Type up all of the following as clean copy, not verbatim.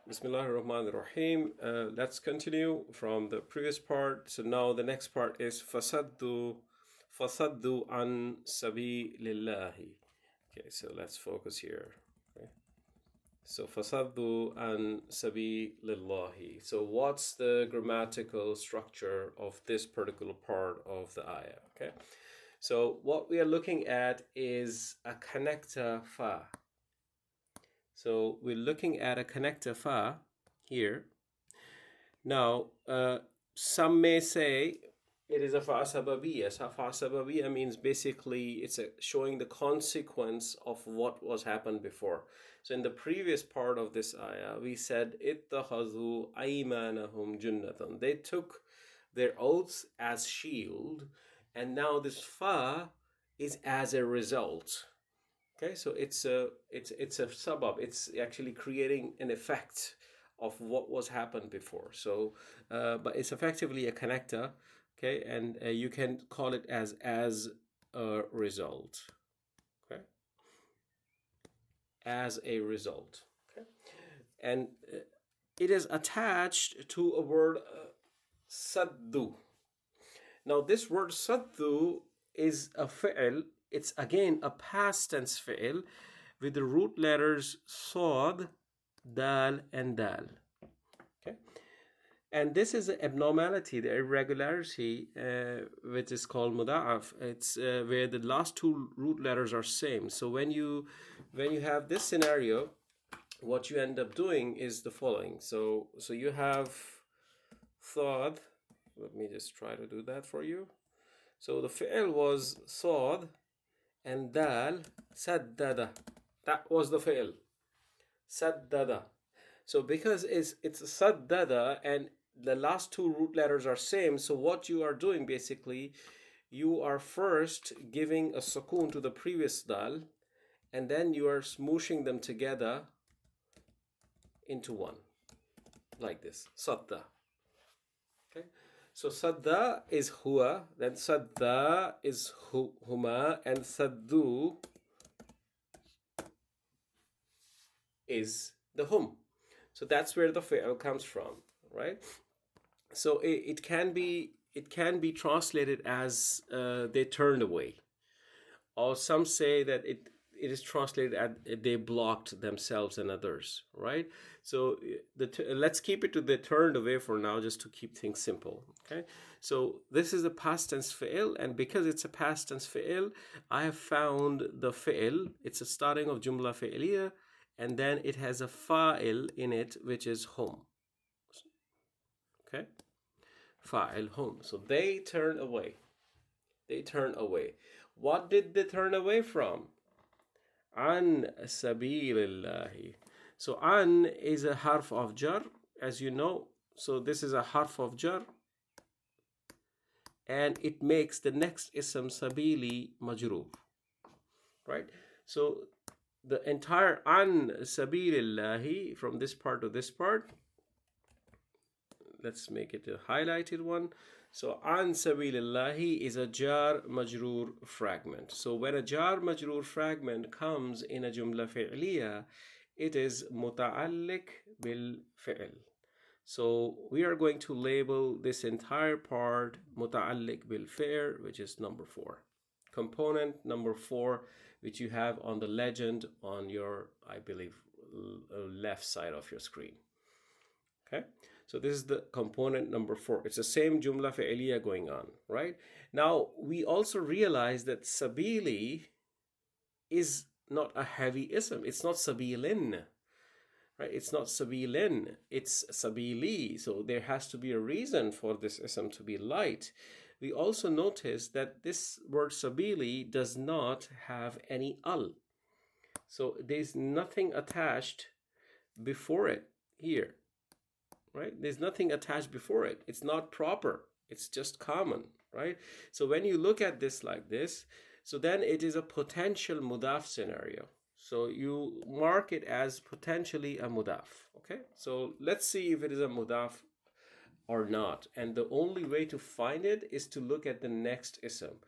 Bismillahirrahmanirrahim. Let's continue from the previous part. So now the next part is fasaddu an sabilillahi. Okay, so let's focus here. Okay. So fasaddu an sabilillahi. So what's the grammatical structure of this particular part of the ayah? Okay. So what we are looking at is a connector fa. So we're looking at a connector fa here. Now, some may say it is a fa sababiyya. So fa sababiyya means basically it's showing the consequence of what was happened before. So in the previous part of this ayah, we said ittakhadhu aymanahum junnatan. They took their oaths as shield, and now this fa is as a result. Okay, so it's a suburb. It's actually creating an effect of what was happened before. So, but it's effectively a connector. Okay, and you can call it as a result. Okay, as a result. Okay, and it is attached to a word saddu. Now, this word saddu is a fi'l. It's again a past tense fi'l with the root letters sod, dal, and dal. Okay, and this is an abnormality, the irregularity, which is called muda'af. It's where the last two root letters are same. So when you have this scenario, what you end up doing is the following. So you have sod. Let me just try to do that for you. So the fi'l was sod and dal, saddada. That was the fi'l. Saddada. So because it's saddada and the last two root letters are same, so what you are doing basically, you are first giving a sukoon to the previous dal, and then you are smooshing them together into one, like this, sadda. Okay. So sadda is huwa, then sadda is huma, and saddu is the hum. So that's where the fi'l comes from, right? So it can be translated as they turned away, or some say that it is translated as they blocked themselves and others, right? So let's keep it to they turned away for now, just to keep things simple. Okay, so this is a past tense fi'l, and because it's a past tense fi'l, I have found the fi'l. It's a starting of jumla fi'liya, and then it has a fa'il in it, which is hum. Okay, fa'il hum. So they turn away. They turn away. What did they turn away from? An sabilillahi. So an is a harf of jar, as you know. So this is a harf of jar, and it makes the next ism sabili majrur, right? So the entire an sabilillahi, from this part to this part, let's make it a highlighted one. So an sabilillahi is a jar majroor fragment. So when a jar majroor fragment comes in a jumla fi'liya, it is muta'alliq bil fi'l. So we are going to label this entire part muta'alliq bil fi'l, which is number 4. Component number 4, which you have on the legend on your, I believe, left side of your screen. Okay, so this is the component number 4. It's the same jumla fi'liya going on, right? Now, we also realize that sabili is not a heavy ism. It's not sabilin, right? It's not sabilin. It's sabili. So there has to be a reason for this ism to be light. We also notice that this word sabili does not have any al. So there's nothing attached before it here. Right? There's nothing attached before it. It's not proper. It's just common, right? So when you look at this like this, so then it is a potential mudaf scenario. So you mark it as potentially a mudaf, okay? So let's see if it is a mudaf or not. And the only way to find it is to look at the next ism.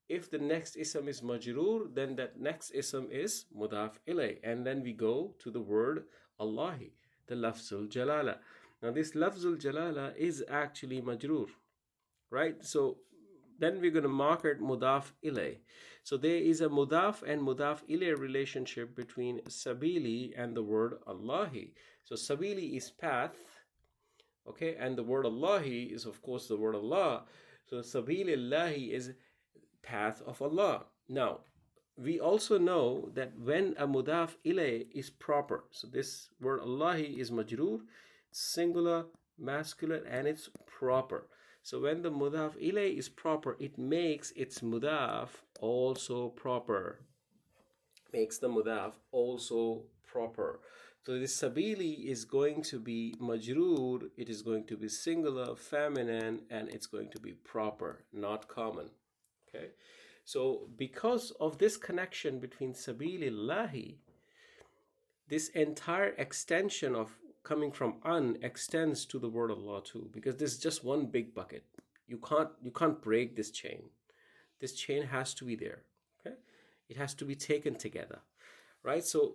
If the next ism is majroor, then that next ism is mudaf ilay. And then we go to the word Allahi. the lafzul jalala. Now this lafzul jalala is actually majroor, right? So then we're going to mark it mudaf ilay. So there is a mudaf and mudaf ilay relationship between sabili and the word Allahi. So sabili is path, okay, and the word Allahi is of course the word Allah. So sabilillahi is path of Allah. Now we also know that when a mudaf ilay is proper, so this word Allahi is majroor, singular, masculine, and it's proper. So when the mudaf ilay is proper, it makes its mudaf also proper. Makes the mudaf also proper. So this sabili is going to be majroor, it is going to be singular, feminine, and it's going to be proper, not common. Okay? So because of this connection between sabilillahi, this entire extension of coming from an extends to the word Allah too, because this is just one big bucket. You can't break this chain. This chain has to be there. Okay? It has to be taken together. Right? So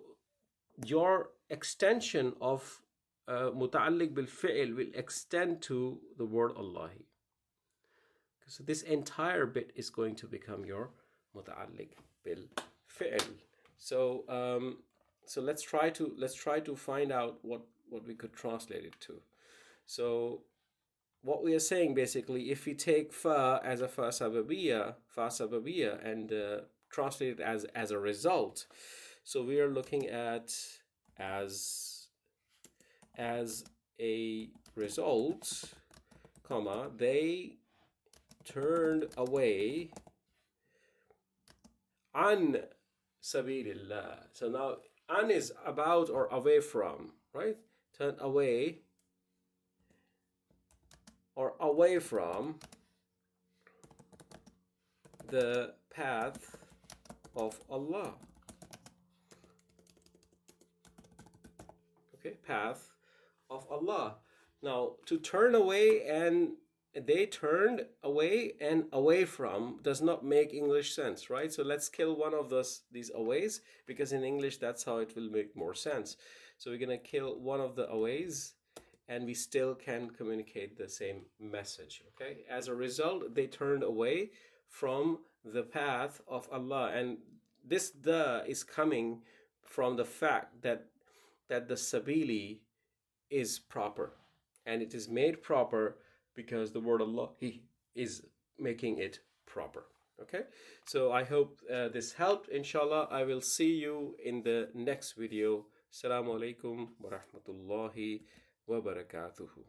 your extension of muta'alliq bil fi'l will extend to the word Allahi. So this entire bit is going to become your muta'alliq bil fi'l. So so let's try to find out what we could translate it to. So what we are saying basically, if we take fa as a fa sababiyya, and translate it as a result, so we are looking at as a result, comma, they turned away an sabilillah. So now an is about or away from, right? Turn away or away from the path of Allah. Okay, path of Allah. Now to turn away and they turned away and away from does not make English sense, right? So let's kill one of these aways, because in English that's how it will make more sense. So we're gonna kill one of the aways and we still can communicate the same message. Okay, as a result they turned away from the path of Allah, and this the is coming from the fact that the sabili is proper, and it is made proper because the word Allah is making it proper. Okay, so I hope this helped. Inshallah, I will see you in the next video. Assalamu alaikum wa rahmatullahi wa barakatuhu.